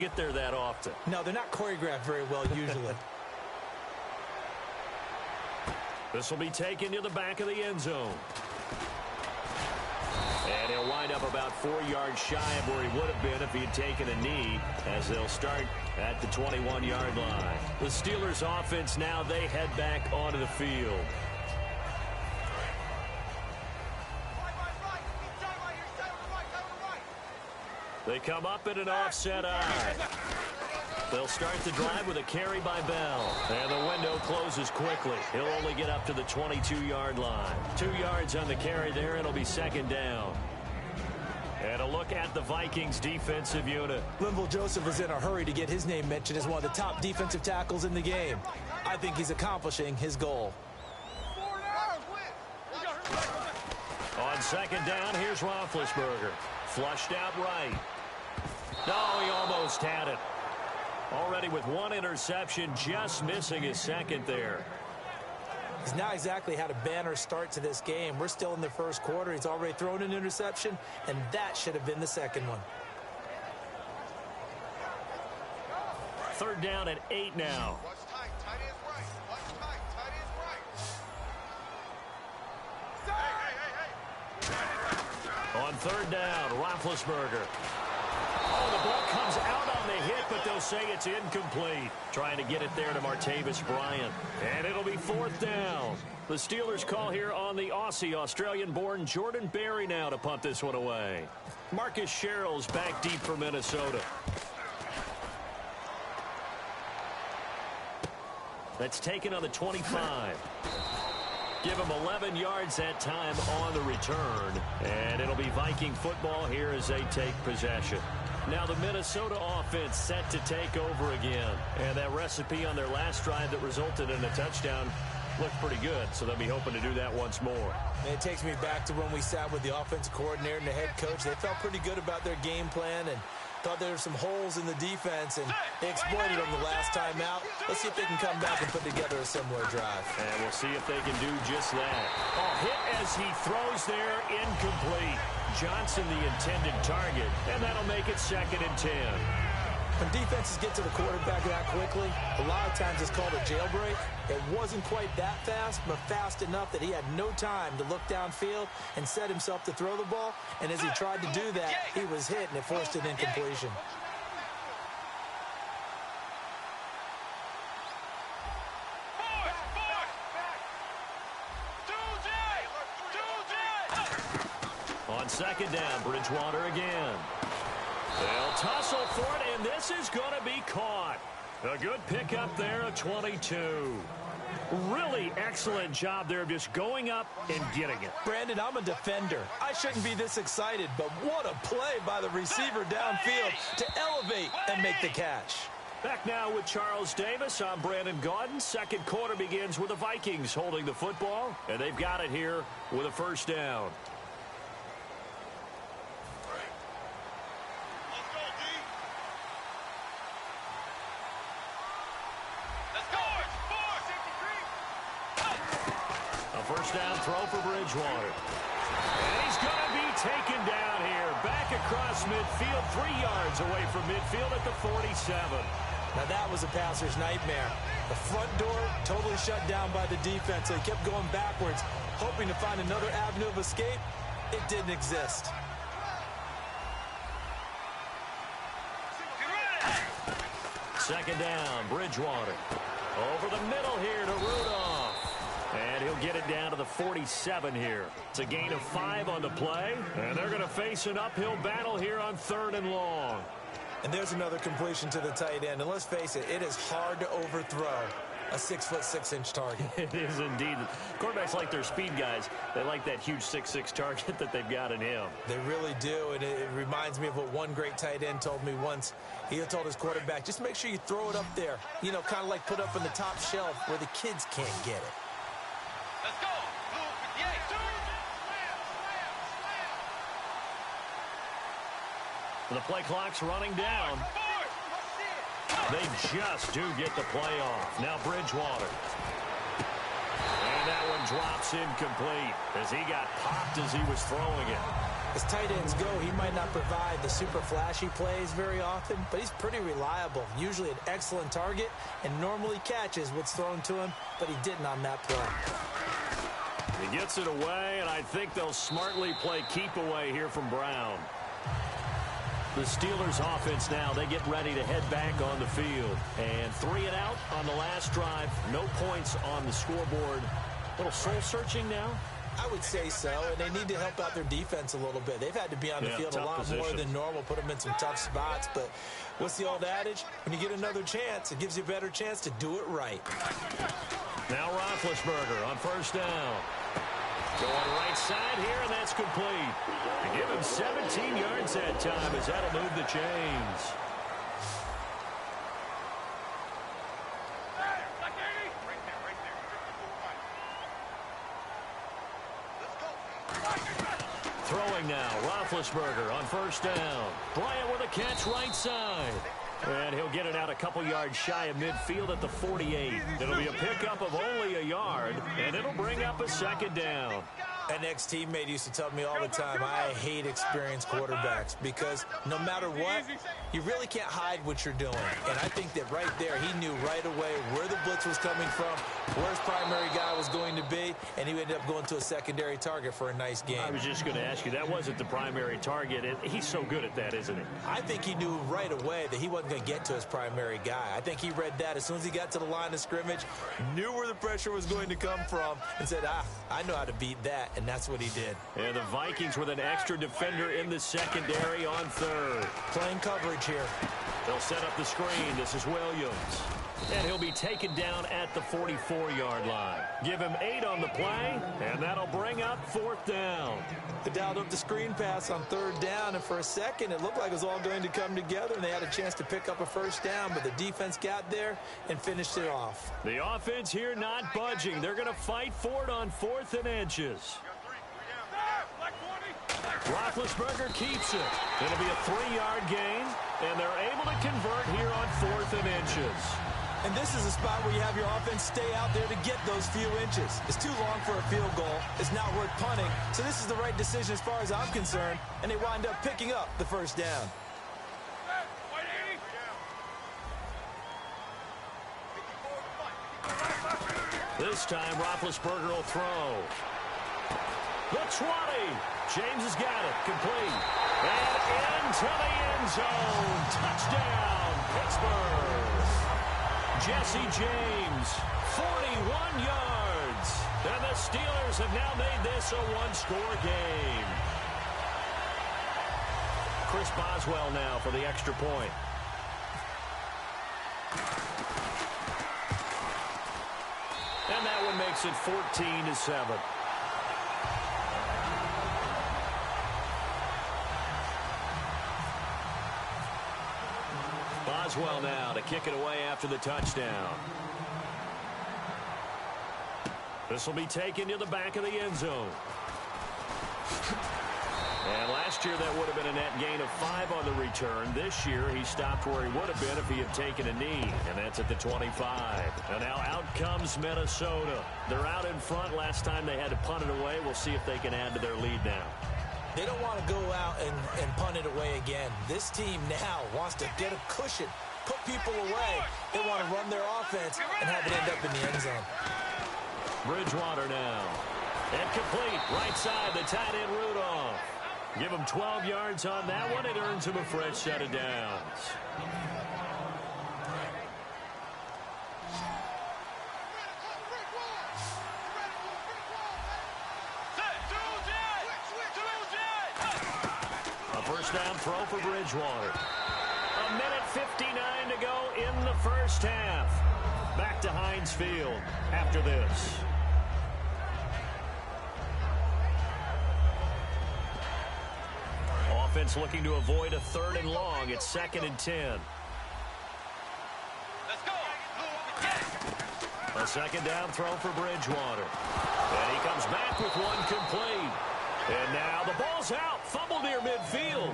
get there that often. No, they're not choreographed very well usually. This will be taken to the back of the end zone. And he'll wind up about 4 yards shy of where he would have been if he had taken a knee, as they'll start at the 21-yard line. The Steelers offense now, they head back onto the field. They come up in an offset eye. They'll start the drive with a carry by Bell. And the window closes quickly. He'll only get up to the 22-yard line. 2 yards on the carry there. It'll be second down. And a look at the Vikings defensive unit. Linval Joseph is in a hurry to get his name mentioned as one of the top defensive tackles in the game. I think he's accomplishing his goal. On second down, here's Roethlisberger. Flushed out right. No, he almost had it. Already with one interception, just missing his second there. He's not exactly had a banner start to this game. We're still in the first quarter. He's already thrown an interception, and that should have been the second one. Third down at 8 now. On third down, Roethlisberger. Oh, the ball comes out on the hit, but they'll say it's incomplete. Trying to get it there to Martavis Bryant. And it'll be fourth down. The Steelers call here on the Aussie, Australian-born Jordan Berry now to punt this one away. Marcus Sherrill's back deep for Minnesota. That's taken on the 25. Give him 11 yards that time on the return. And it'll be Viking football here as they take possession. Now the Minnesota offense set to take over again. And that recipe on their last drive that resulted in a touchdown looked pretty good. So they'll be hoping to do that once more. And it takes me back to when we sat with the offensive coordinator and the head coach. They felt pretty good about their game plan and thought there were some holes in the defense, and they exploited them the last time out. Let's see if they can come back and put together a similar drive. And we'll see if they can do just that. Oh, hit as he throws there, incomplete. Johnson the intended target, and that'll make it 2nd and 10. When defenses get to the quarterback that quickly, a lot of times it's called a jailbreak. It wasn't quite that fast, but fast enough that he had no time to look downfield and set himself to throw the ball. And as he tried to do that, he was hit, and it forced an incompletion. On second down, Bridgewater again. They'll tussle for it, and this is going to be caught. A good pickup there, a 22. Really excellent job there of just going up and getting it. Brandon, I'm a defender. I shouldn't be this excited, but what a play by the receiver downfield to elevate and make the catch. Back now with Charles Davis. I'm Brandon Gaudin. Second quarter begins with the Vikings holding the football, and they've got it here with a first down. First down throw for Bridgewater. And he's going to be taken down here. Back across midfield, 3 yards away from midfield at the 47. Now that was a passer's nightmare. The front door totally shut down by the defense. They kept going backwards, hoping to find another avenue of escape. It didn't exist. Second down, Bridgewater. Over the middle here to Rudolph. And he'll get it down to the 47 here. It's a gain of 5 on the play. And they're going to face an uphill battle here on 3rd and long. And there's another completion to the tight end. And let's face it, it is hard to overthrow a 6'6" target. It is indeed. Quarterbacks like their speed guys. They like that huge 6'6" target that they've got in him. They really do. And it reminds me of what one great tight end told me once. He told his quarterback, just make sure you throw it up there. You know, kind of like put up on the top shelf where the kids can't get it. Let's go. The play clock's running down. They just do get the play off. Now Bridgewater. And that one drops incomplete as he got popped as he was throwing it. As tight ends go, he might not provide the super flashy plays very often, but he's pretty reliable, usually an excellent target, and normally catches what's thrown to him, but he didn't on that play. He gets it away, and I think they'll smartly play keep away here from Brown. The Steelers offense now, they get ready to head back on the field. And 3 and out on the last drive. No points on the scoreboard. A little soul-searching now? I would say so, and they need to help out their defense a little bit. They've had to be on the field a lot more than normal, put them in some tough spots. But what's the old adage? When you get another chance, it gives you a better chance to do it right. Now Roethlisberger on first down. Going right side here, and that's complete. Give him 17 yards that time as that'll move the chains. Throwing now, Roethlisberger on first down. Bryant with a catch right side. And he'll get it out a couple yards shy of midfield at the 48. It'll be a pickup of only a yard, and it'll bring up a second down. An ex-teammate used to tell me all the time, I hate experienced quarterbacks because no matter what, you really can't hide what you're doing. And I think that right there, he knew right away where the blitz was coming from, where his primary guy was going to be, and he ended up going to a secondary target for a nice game. I was just going to ask you, that wasn't the primary target. He's so good at that, isn't he? I think he knew right away that he wasn't going to get to his primary guy. I think he read that as soon as he got to the line of scrimmage, knew where the pressure was going to come from, and said, I know how to beat that. And that's what he did. And the Vikings with an extra defender in the secondary on third. Playing coverage here. They'll set up the screen. This is Williams. And he'll be taken down at the 44-yard line. Give him 8 on the play, and that'll bring up 4th down. They dialed up the screen pass on 3rd down, and for a second, it looked like it was all going to come together, and they had a chance to pick up a first down, but the defense got there and finished it off. The offense here not budging. They're going to fight for it on 4th and inches. Roethlisberger keeps it. It'll be a 3-yard gain, and they're able to convert here on 4th and inches. And this is a spot where you have your offense stay out there to get those few inches. It's too long for a field goal. It's not worth punting. So this is the right decision as far as I'm concerned, and they wind up picking up the first down. This time, Roethlisberger will throw. The 20. James has got it. Complete. And into the end zone. Touchdown, Pittsburgh. Jesse James, 41 yards. And the Steelers have now made this a one-score game. Chris Boswell now for the extra point. And that one makes it 14-7. Boswell now to kick it away after the touchdown. This will be taken to the back of the end zone. And last year that would have been a net gain of 5 on the return. This year he stopped where he would have been if he had taken a knee. And that's at the 25. And now out comes Minnesota. They're out in front. Last time they had to punt it away. We'll see if they can add to their lead now. They don't want to go out and punt it away again. This team now wants to get a cushion, put people away. They want to run their offense and have it end up in the end zone. Bridgewater now. And complete. Right side, the tight end Rudolph. Give him 12 yards on that one. It earns him a fresh set of downs. First down throw for Bridgewater. A minute 59 to go in the first half. Back to Heinz Field after this. Offense looking to avoid a 3rd and long. It's 2nd and 10. Let's go. A second down throw for Bridgewater. And he comes back with one complete. And now the ball's out. Fumble near midfield.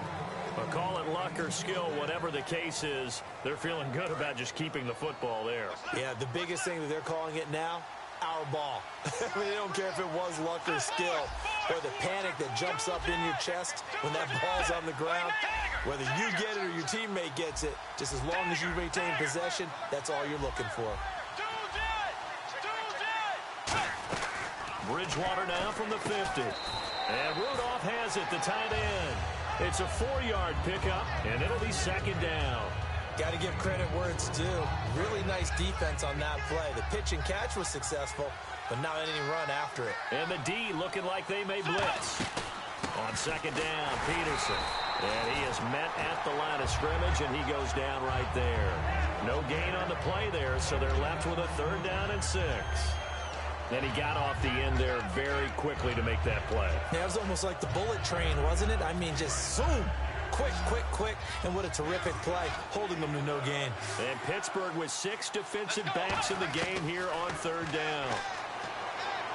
But call it luck or skill, whatever the case is, they're feeling good about just keeping the football there. Yeah, the biggest thing that they're calling it now, our ball. I mean, they don't care if it was luck or skill or the panic that jumps up in your chest when that ball's on the ground. Whether you get it or your teammate gets it, just as long as you retain possession, that's all you're looking for. Bridgewater now from the 50. And Rudolph has it, the tight end. It's a 4-yard pickup, and it'll be second down. Got to give credit where it's due. Really nice defense on that play. The pitch and catch was successful, but not any run after it. And the D looking like they may blitz. On second down, Peterson. And he is met at the line of scrimmage, and he goes down right there. No gain on the play there, so they're left with a 3rd down and 6. And he got off the end there very quickly to make that play. Yeah, it was almost like the bullet train, wasn't it? I mean, just zoom. Quick, quick, quick. And what a terrific play, holding them to no gain. And Pittsburgh with 6 defensive backs in the game here on 3rd down.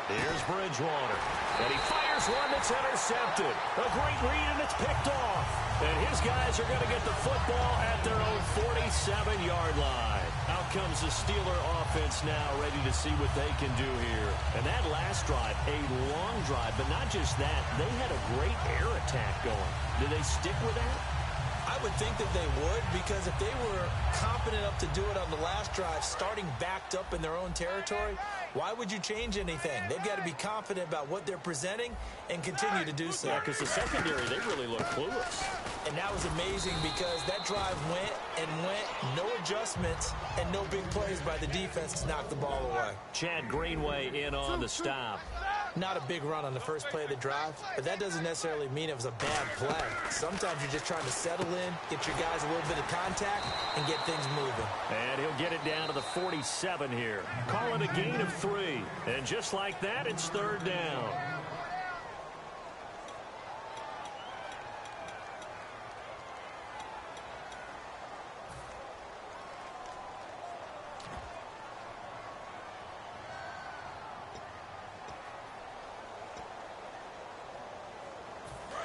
Here's Bridgewater. And he fires one that's intercepted. A great read, and it's picked off. And his guys are going to get the football at their own 47-yard line. Out comes the Steeler offense now, ready to see what they can do here. And that last drive, a long drive, but not just that. They had a great air attack going. Do they stick with that? I would think that they would, because if they were confident enough to do it on the last drive, starting backed up in their own territory, why would you change anything? They've got to be confident about what they're presenting and continue to do so. Yeah, because the secondary, they really look clueless. And that was amazing because that drive went and went, no adjustments, and no big plays by the defense to knock the ball away. Chad Greenway in on the stop. Not a big run on the first play of the drive, but that doesn't necessarily mean it was a bad play. Sometimes you're just trying to settle in, get your guys a little bit of contact, and get things moving. And he'll get it down to the 47 here. Call it a gain of 3. And just like that, it's 3rd down.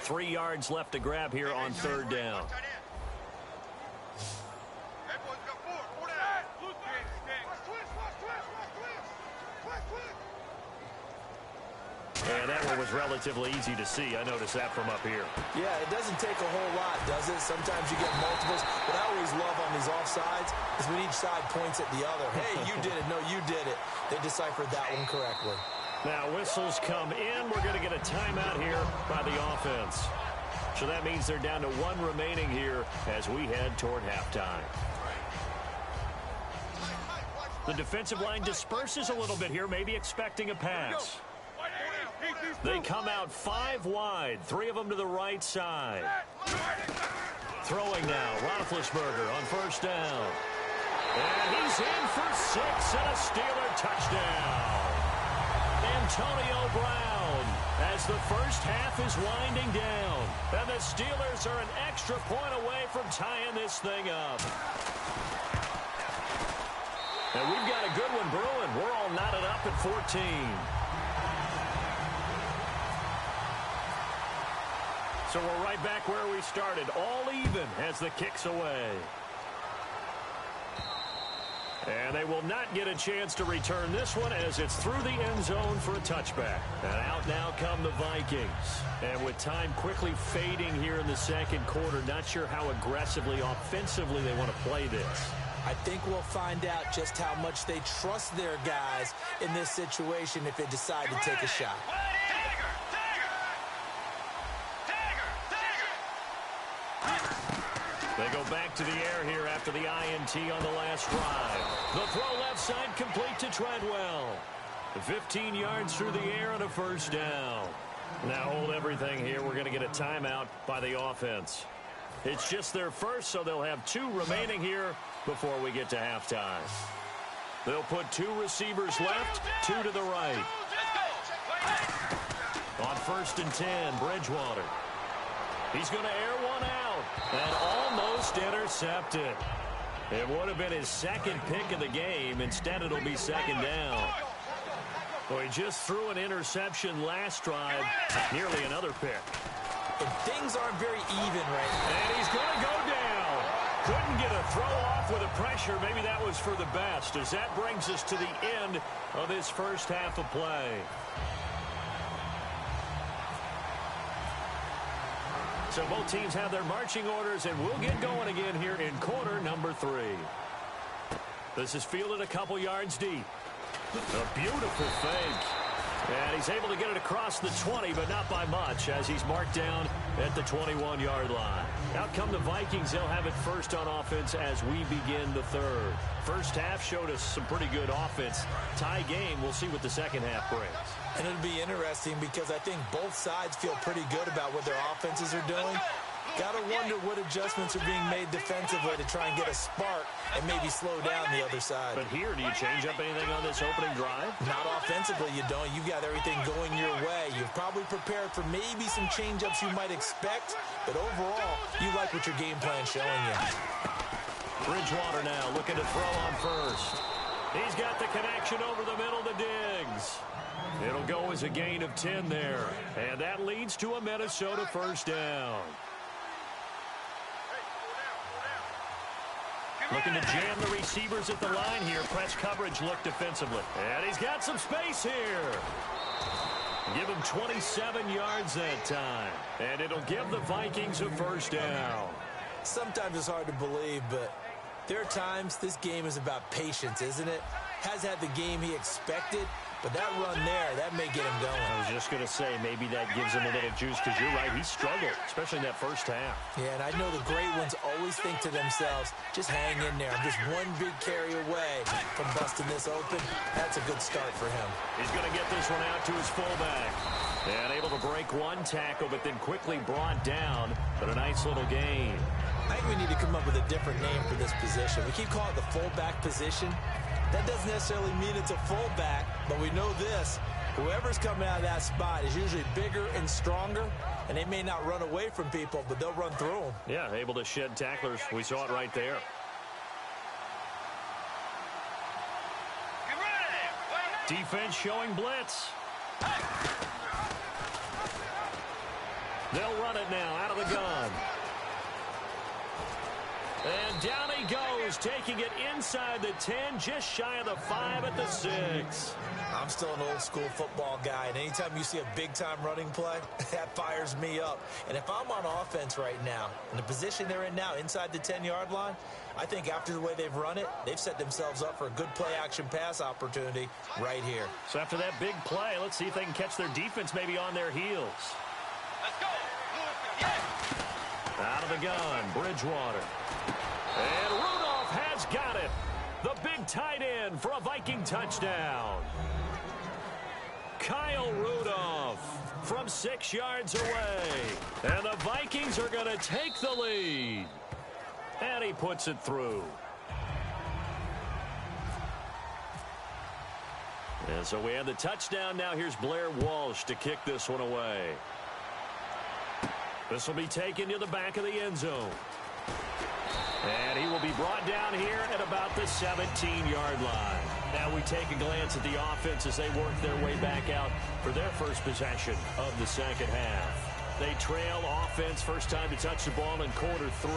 Three yards left to grab here on 3rd down. And that one was relatively easy to see. I noticed that from up here. Yeah, it doesn't take a whole lot, does it? Sometimes you get multiples. What I always love on these offsides is when each side points at the other. Hey, you did it. No, you did it. They deciphered that one correctly. Now whistles come in. We're going to get a timeout here by the offense. So that means they're down to 1 remaining here as we head toward halftime. The defensive line disperses a little bit here, maybe expecting a pass. They come out 5 wide, 3 of them to the right side. Throwing now, Roethlisberger on 1st down. And he's in for 6 and a Steeler touchdown. Antonio Brown as the first half is winding down. And the Steelers are an extra point away from tying this thing up. And we've got a good one brewing. We're all knotted up at 14. So we're right back where we started, all even as the kick's away. And they will not get a chance to return this one as it's through the end zone for a touchback. And out now come the Vikings. And with time quickly fading here in the second quarter, not sure how aggressively, offensively they want to play this. I think we'll find out just how much they trust their guys in this situation if they decide to take a shot. They go back to the air here after the INT on the last drive. The throw left side complete to Treadwell. 15 yards through the air and a 1st down. Now hold everything here. We're going to get a timeout by the offense. It's just their first, so they'll have 2 remaining here before we get to halftime. They'll put 2 receivers left, 2 to the right. On 1st and 10, Bridgewater. He's going to air one out and almost intercepted. It would have been his 2nd pick of the game. Instead, it'll be 2nd down. Well, he just threw an interception last drive, nearly another pick. And things aren't very even right now. And he's going to go down. Couldn't get a throw off with the pressure. Maybe that was for the best, as that brings us to the end of this first half of play. So both teams have their marching orders, and we'll get going again here in quarter number 3. This is fielded a couple yards deep. A beautiful fake. And he's able to get it across the 20, but not by much, as he's marked down at the 21-yard line. Out come the Vikings. They'll have it first on offense as we begin the third. First half showed us some pretty good offense. Tie game. We'll see what the second half brings. And it'll be interesting because I think both sides feel pretty good about what their offenses are doing. Got to wonder what adjustments are being made defensively to try and get a spark and maybe slow down the other side. But here, do you change up anything on this opening drive? Not offensively, you don't. You've got everything going your way. You've probably prepared for maybe some change-ups you might expect, but overall, you like what your game plan's showing you. Bridgewater now looking to throw on first. He's got the connection over the middle to Diggs. It'll go as a gain of 10 there, and that leads to a Minnesota first down. Looking to jam the receivers at the line here. Press coverage look defensively. And he's got some space here. Give him 27 yards that time. And it'll give the Vikings a first down. Sometimes it's hard to believe, but there are times this game is about patience, isn't it? Has had the game he expected, but that run there, that may get him going. I was just going to say, maybe that gives him a little juice, because you're right, he struggled, especially in that first half. Yeah, and I know the great ones always think to themselves, just hang in there. I'm just one big carry away from busting this open. That's a good start for him. He's going to get this one out to his fullback. And able to break one tackle, but then quickly brought down, but a nice little gain. I think we need to come up with a different name for this position. We keep calling it the fullback position. That doesn't necessarily mean it's a fullback, but we know this. Whoever's coming out of that spot is usually bigger and stronger, and they may not run away from people, but they'll run through them. Yeah, able to shed tacklers. We saw it right there. Defense showing blitz. They'll run it now out of the gun. And down he goes, taking it inside the 10, just shy of the 5 at the 6. I'm still an old-school football guy, and anytime you see a big-time running play, that fires me up. And if I'm on offense right now, in the position they're in now, inside the 10-yard line, I think after the way they've run it, they've set themselves up for a good play-action pass opportunity right here. So after that big play, let's see if they can catch their defense maybe on their heels. Let's go. Out of the gun, Bridgewater. And Rudolph has got it. The big tight end for a Viking touchdown. Kyle Rudolph from 6 yards away. And the Vikings are going to take the lead. And he puts it through. And so we have the touchdown. Now here's Blair Walsh to kick this one away. This will be taken to the back of the end zone. And he will be brought down here at about the 17-yard line. Now we take a glance at the offense as they work their way back out for their first possession of the second half. They trail offense, first time to touch the ball in quarter 3,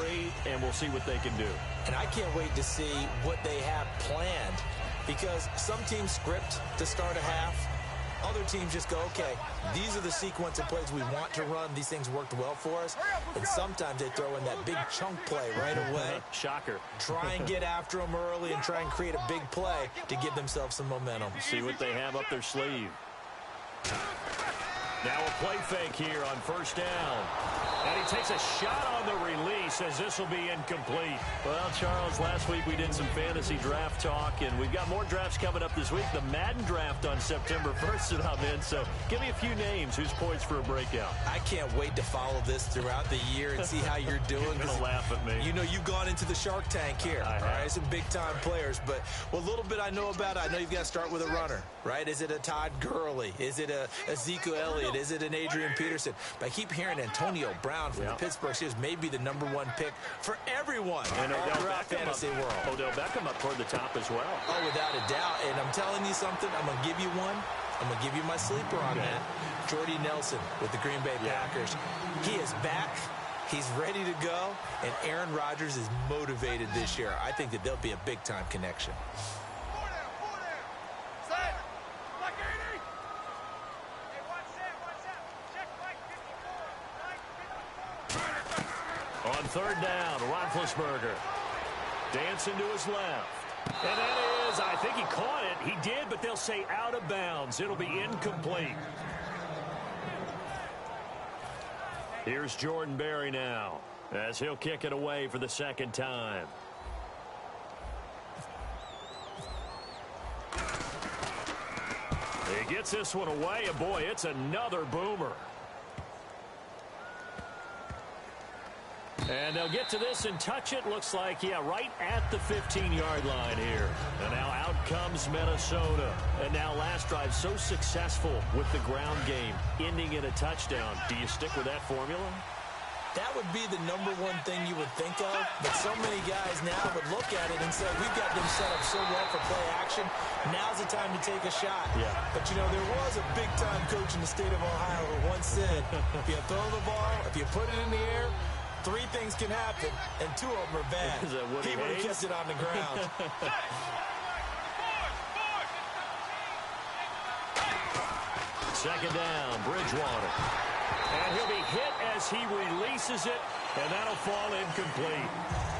and we'll see what they can do. And I can't wait to see what they have planned, because some teams script to start a half. Other teams just go, okay, these are the sequence of plays we want to run. These things worked well for us. And sometimes they throw in that big chunk play right away. Shocker. Try and get after them early and try and create a big play to give themselves some momentum. See what they have up their sleeve. Now a play fake here on first down. And he takes a shot on the release as this will be incomplete. Well, Charles, last week we did some fantasy draft talk, and we've got more drafts coming up this week. The Madden draft on September 1st that I'm in. So give me a few names who's poised for a breakout. I can't wait to follow this throughout the year and see how you're doing. You're going to laugh at me. You know, you've gone into the Shark Tank here. All right, some big-time players. But what little bit I know about it, I know you've got to start with a runner, right? Is it a Todd Gurley? Is it a Ezekiel Elliott? Is it an Adrian Peterson? But I keep hearing Antonio Brown from the Pittsburgh Steelers may be the #1 pick for everyone and all throughout fantasy world. Odell Beckham up toward the top as well. Oh, without a doubt. And I'm telling you something, I'm going to give you one. I'm going to give you my sleeper on that. Jordy Nelson with the Green Bay Packers. He is back. He's ready to go, and Aaron Rodgers is motivated this year. I think that there'll be a big-time connection. On third down, Roethlisberger. Dancing to his left. And that is, I think he caught it. He did, but they'll say out of bounds. It'll be incomplete. Here's Jordan Berry now, as he'll kick it away for the second time. He gets this one away, and boy, it's another boomer. And they'll get to this and touch it. Looks like, yeah, right at the 15-yard line here. And now out comes Minnesota. And now last drive so successful with the ground game, ending in a touchdown. Do you stick with that formula? That would be the number one thing you would think of. But so many guys now would look at it and say, we've got them set up so well for play action. Now's the time to take a shot. Yeah. But, you know, there was a big-time coach in the state of Ohio who once said, if you throw the ball, if you put it in the air, 3 things can happen, and 2 of them are bad. He would have kept it on the ground. Second down, Bridgewater. And he'll be hit as he releases it, and that'll fall incomplete.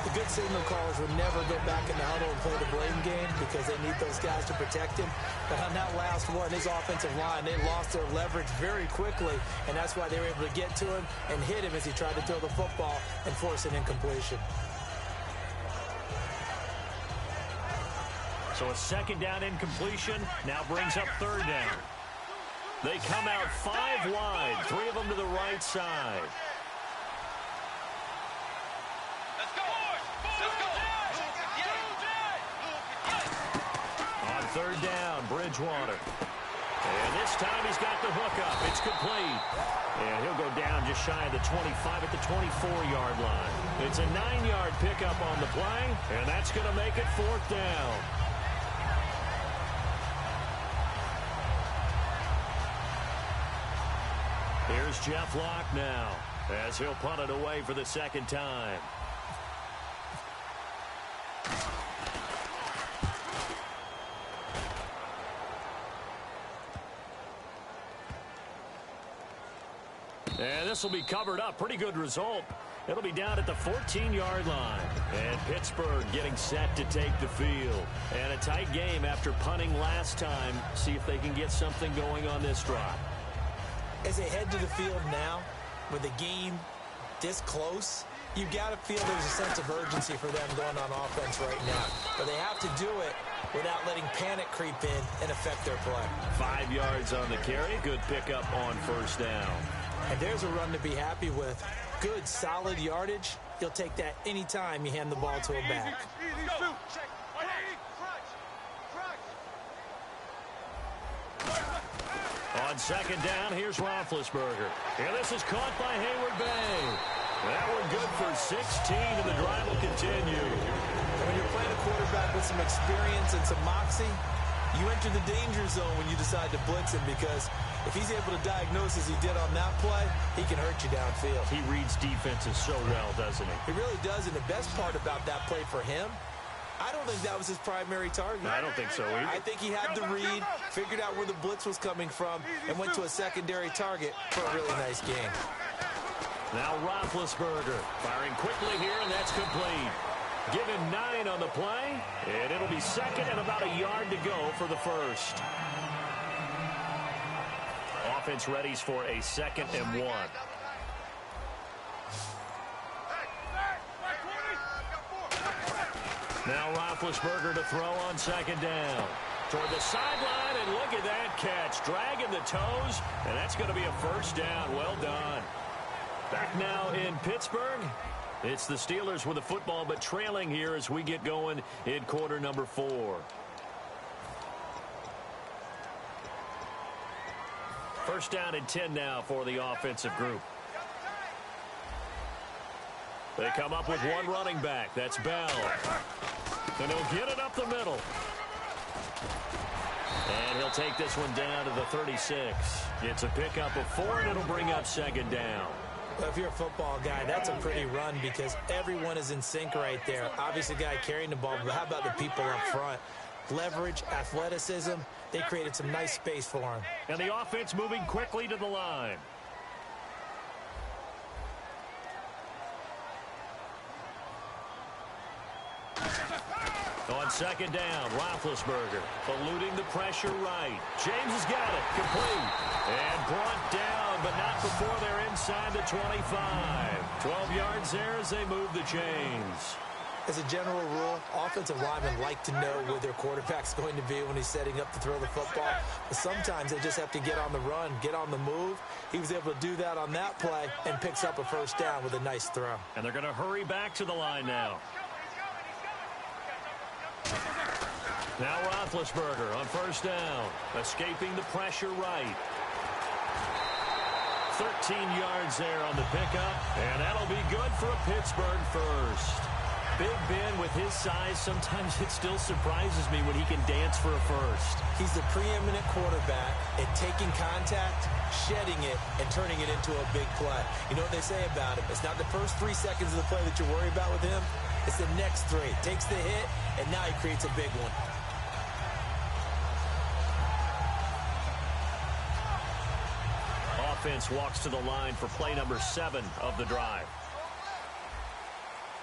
The good signal callers would never go back in the huddle and play the blame game because they need those guys to protect him. But on that last one, his offensive line, they lost their leverage very quickly, and that's why they were able to get to him and hit him as he tried to throw the football and force an incompletion. So a second down incompletion now brings up third down. They come out 5 wide, 3 of them to the right side. On third down, Bridgewater. And this time he's got the hook up. It's complete. And he'll go down just shy of the 25 at the 24-yard line. It's a 9-yard pickup on the play, and that's going to make it 4th down. Here's Jeff Locke now, as he'll punt it away for the second time. And this will be covered up. Pretty good result. It'll be down at the 14-yard line. And Pittsburgh getting set to take the field. And a tight game after punting last time. See if they can get something going on this drive. As they head to the field now, with the game this close, you've got to feel there's a sense of urgency for them going on offense right now. But they have to do it without letting panic creep in and affect their play. 5 yards on the carry. Good pickup on first down. And there's a run to be happy with. Good, solid yardage. You'll take that any time you hand the ball to a back. On second down, here's Roethlisberger. And this is caught by Hayward-Bay. That one good for 16, and the drive will continue. When you're playing a quarterback with some experience and some moxie, you enter the danger zone when you decide to blitz him, because if he's able to diagnose as he did on that play, he can hurt you downfield. He reads defenses so well, doesn't he? He really does, and the best part about that play for him, I don't think that was his primary target. I don't think so either. I think he had the read, figured out where the blitz was coming from, and went to a secondary target for a really nice game. Now Roethlisberger firing quickly here, and that's complete. Give him 9 on the play, and it'll be second and about a yard to go for the first. Offense readies for a 2nd and 1. Now Roethlisberger to throw on second down. Toward the sideline, and look at that catch. Dragging the toes, and that's going to be a first down. Well done. Back now in Pittsburgh. It's the Steelers with the football, but trailing here as we get going in quarter number 4. First down and 10 now for the offensive group. They come up with one running back. That's Bell. And he'll get it up the middle. And he'll take this one down to the 36. It's a pickup of 4, and it'll bring up second down. Well, if you're a football guy, that's a pretty run because everyone is in sync right there. Obviously, the guy carrying the ball, but how about the people up front? Leverage, athleticism, they created some nice space for him. And the offense moving quickly to the line. On second down, Roethlisberger eluding the pressure right. James has got it. Complete. And brought down, but not before they're inside the 25. 12 yards there as they move the chains. As a general rule, offensive linemen like to know where their quarterback's going to be when he's setting up to throw the football. But sometimes they just have to get on the run, get on the move. He was able to do that on that play and picks up a first down with a nice throw. And they're going to hurry back to the line now. Now Roethlisberger on first down, escaping the pressure right. 13 yards there on the pickup, and that'll be good for a Pittsburgh first. Big Ben, with his size, sometimes it still surprises me when he can dance for a first. He's the preeminent quarterback at taking contact, shedding it, and turning it into a big play. You know what they say about him? It's not the first 3 seconds of the play that you're worried about with him. It's the next 3. Takes the hit, and now he creates a big one. Offense walks to the line for play number 7 of the drive.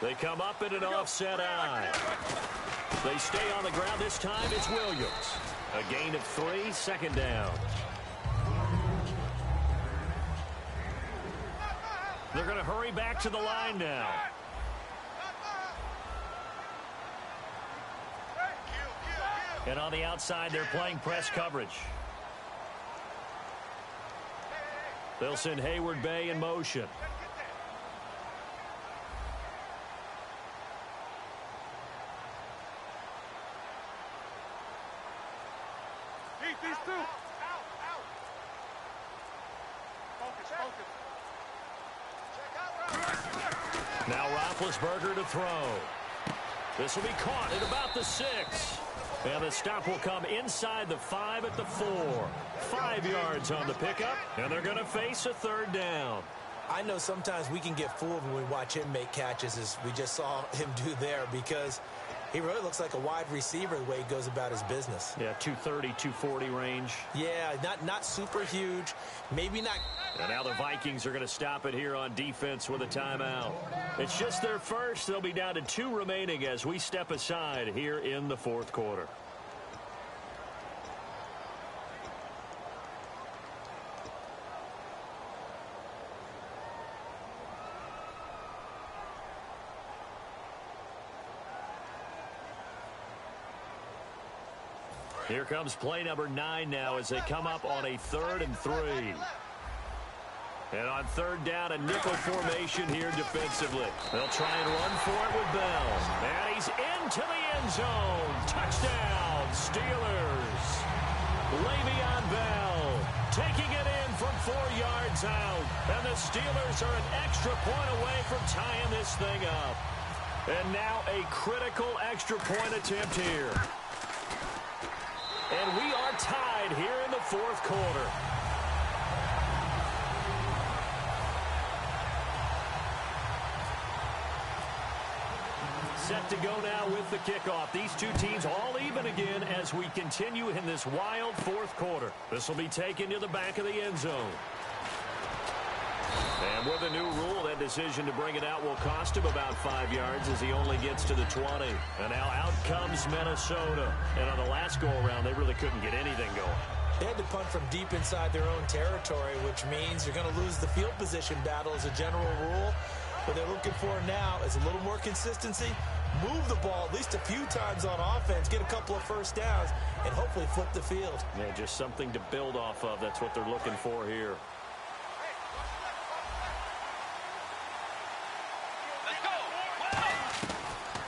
They come up in an offset eye. They stay on the ground. This time it's Williams. A gain of 3, second down. They're going to hurry back to the line now. And on the outside, they're playing press coverage. They'll send Hayward Bay in motion. Now Roethlisberger to throw. This will be caught at about the 6. And the stop will come inside the 5 at the 4. 5 yards on the pickup, and they're going to face a third down. I know sometimes we can get fooled when we watch him make catches, as we just saw him do there, because he really looks like a wide receiver the way he goes about his business. Yeah, 230, 240 range. Yeah, not super huge, maybe not. And now the Vikings are going to stop it here on defense with a timeout. It's just their first. They'll be down to 2 remaining as we step aside here in the fourth quarter. Here comes play number 9 now as they come up on a 3rd and 3. And on 3rd down, a nickel formation here defensively. They'll try and run for it with Bell. And he's into the end zone. Touchdown, Steelers. Le'Veon Bell taking it in from 4 yards out. And the Steelers are an extra point away from tying this thing up. And now a critical extra point attempt here. And we are tied here in the fourth quarter. Set to go now with the kickoff. These two teams all even again as we continue in this wild fourth quarter. This will be taken to the back of the end zone. And with a new rule, that decision to bring it out will cost him about 5 yards as he only gets to the 20. And now out comes Minnesota. And on the last go-around, they really couldn't get anything going. They had to punt from deep inside their own territory, which means you're going to lose the field position battle as a general rule. What they're looking for now is a little more consistency, move the ball at least a few times on offense, get a couple of first downs, and hopefully flip the field. Yeah, just something to build off of. That's what they're looking for here.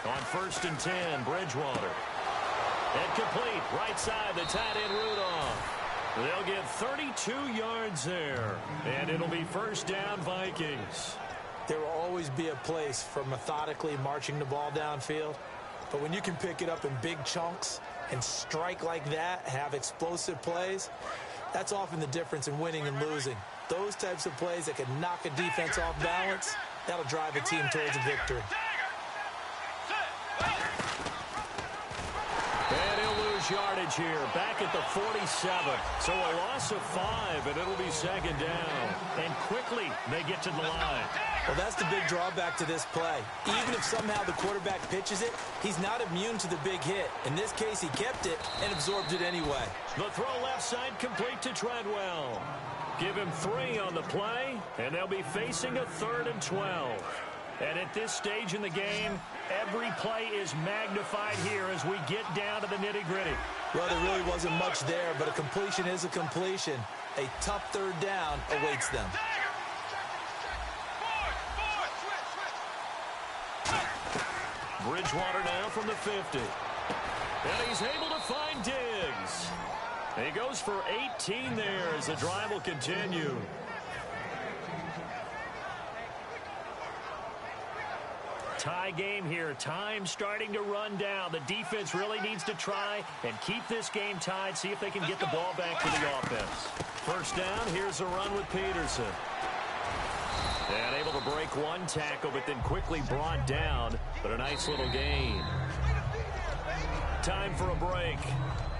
On 1st and 10, Bridgewater. And complete, right side, the tight end Rudolph. They'll get 32 yards there, and it'll be first down Vikings. There will always be a place for methodically marching the ball downfield, but when you can pick it up in big chunks and strike like that, have explosive plays, that's often the difference in winning and losing. Those types of plays that can knock a defense off balance, that'll drive a team towards a victory. And he'll lose yardage here, back at the 47. So a loss of 5, and it'll be second down. And quickly, they get to the line. Well, that's the big drawback to this play. Even if somehow the quarterback pitches it, he's not immune to the big hit. In this case, he kept it and absorbed it anyway. The throw left side complete to Treadwell. Give him 3 on the play, and they'll be facing a 3rd and 12. And at this stage in the game, every play is magnified here as we get down to the nitty-gritty. Well, there really wasn't much there, but a completion is a completion. A tough 3rd down awaits them. Bridgewater now from the 50. And he's able to find Diggs. He goes for 18 there as the drive will continue. Tie game here. Time starting to run down. The defense really needs to try and keep this game tied. See if they can get the ball back for the offense. First down. Here's a run with Peterson. And able to break one tackle, but then quickly brought down. But a nice little gain. Time for a break.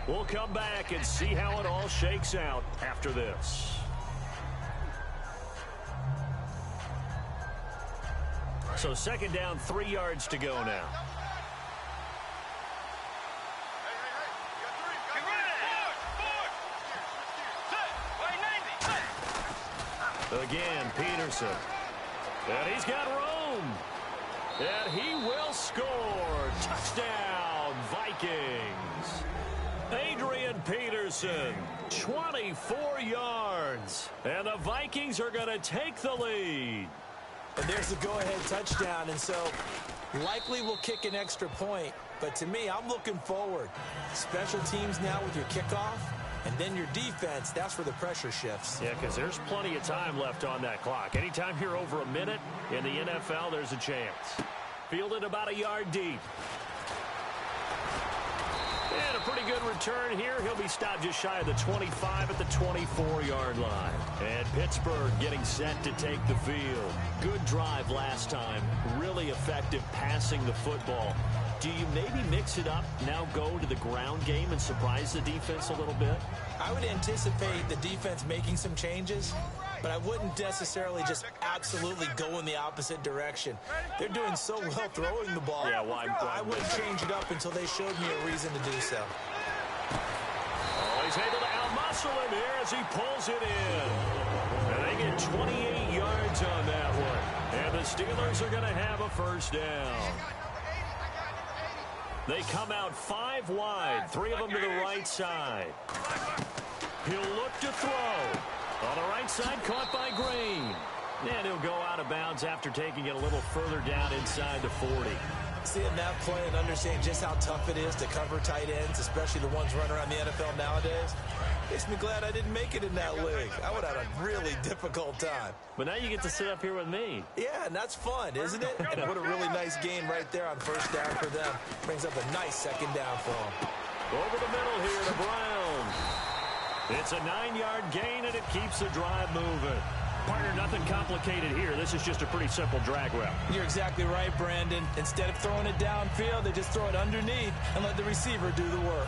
We'll come back and see how it all shakes out after this. So second down, 3 yards to go now. Again, Peterson. And he's got room. And he will score. Touchdown, Vikings. Adrian Peterson, 24 yards. And the Vikings are going to take the lead. And there's the go-ahead touchdown, and so likely we'll kick an extra point. But to me, I'm looking forward. Special teams now with your kickoff, and then your defense, that's where the pressure shifts. Yeah, because there's plenty of time left on that clock. Anytime you're over a minute in the NFL, there's a chance. Fielded about a yard deep. And a pretty good return here. He'll be stopped just shy of the 25 at the 24-yard line. And Pittsburgh getting set to take the field. Good drive last time. Really effective passing the football. Do you maybe mix it up, now go to the ground game and surprise the defense a little bit? I would anticipate the defense making some changes, but I wouldn't necessarily just absolutely go in the opposite direction. They're doing so well throwing the ball. Yeah, why I wouldn't change it up until they showed me a reason to do so. Oh, he's able to outmuscle him here as he pulls it in. And they get 28 yards on that one. And the Steelers are going to have a first down. They come out 5 wide, 3 of them to the right side. He'll look to throw. On the right side, caught by Green. And he'll go out of bounds after taking it a little further down inside the 40. Seeing that play and understanding just how tough it is to cover tight ends, especially the ones running around the NFL nowadays, makes me glad I didn't make it in that league. I would have had a really difficult time. But now you get to sit up here with me. Yeah, and that's fun, isn't it? And what a really nice gain right there on first down for them. Brings up a nice second down for them. Over the middle here to Brown. It's a 9-yard gain, and it keeps the drive moving. Partner, nothing complicated here. This is just a pretty simple drag route. You're exactly right, Brandon. Instead of throwing it downfield, they just throw it underneath and let the receiver do the work.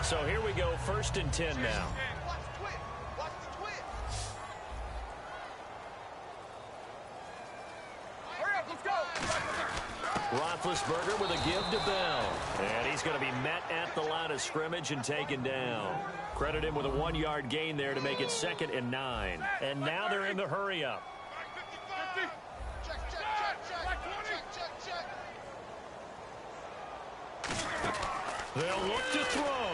So here we go, 1st and 10 now. Roethlisberger with a give to Bell. And he's going to be met at the line of scrimmage and taken down. Credit him with a 1-yard gain there to make it 2nd and 9. And now they're in the hurry-up. They'll look to throw.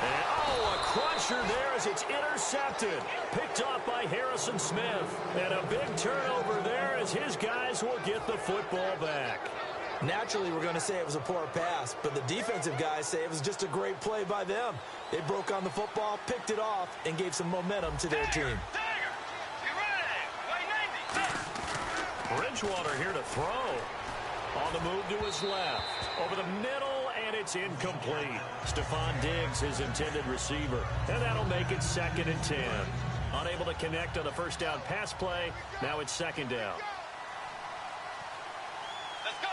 And, oh, a crusher there as it's intercepted. Picked off by Harrison Smith. And a big turnover there as his guys will get the football back. Naturally, we're going to say it was a poor pass, but the defensive guys say it was just a great play by them. They broke on the football, picked it off, and gave some momentum to their team. Bridgewater here to throw. On the move to his left. Over the middle, and it's incomplete. Stephon Diggs, his intended receiver. And that'll make it 2nd and 10. Unable to connect on the first down pass play. Now it's 2nd down. Let's go.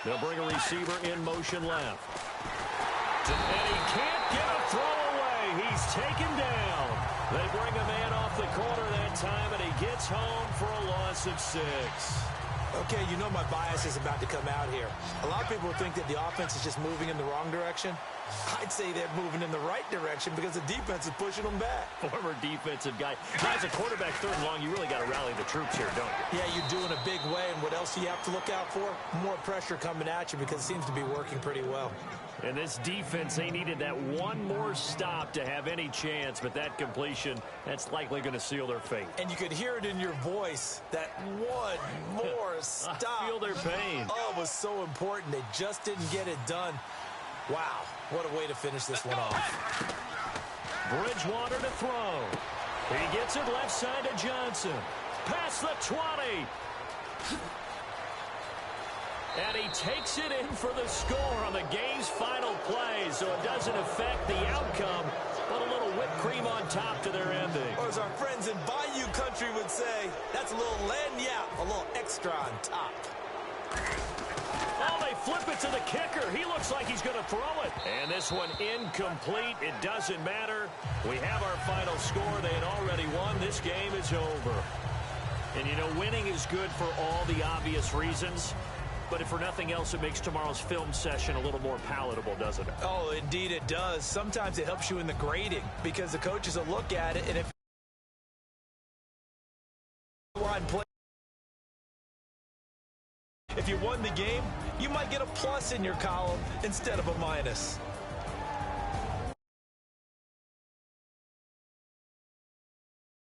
They'll bring a receiver in motion left. And he can't get a throw away. He's taken down. They bring a man off the corner that time, and he gets home for a loss of 6. Okay, you know my bias is about to come out here. A lot of people think that the offense is just moving in the wrong direction. I'd say they're moving in the right direction because the defense is pushing them back. Former defensive guy. As a quarterback 3rd and long, you really got to rally the troops here, don't you? Yeah, you do in a big way, and what else do you have to look out for? More pressure coming at you because it seems to be working pretty well. And this defense, they needed that one more stop to have any chance, but that completion, that's likely going to seal their fate. And you could hear it in your voice, that one more stop. I feel their pain. Oh, it was so important. They just didn't get it done. Wow, what a way to finish this one off. Bridgewater to throw. He gets it left side to Johnson. Past the 20. And he takes it in for the score on the game's final play, so it doesn't affect the outcome, but a little whipped cream on top to their ending. Or as our friends in Bayou Country would say, that's a little lagniappe, a little extra on top. Oh, they flip it to the kicker. He looks like he's going to throw it. And this one incomplete. It doesn't matter. We have our final score. They had already won. This game is over. And, you know, winning is good for all the obvious reasons. But if for nothing else, it makes tomorrow's film session a little more palatable, doesn't it? Oh, indeed it does. Sometimes it helps you in the grading because the coaches will look at it, and if you won the game, you might get a plus in your column instead of a minus.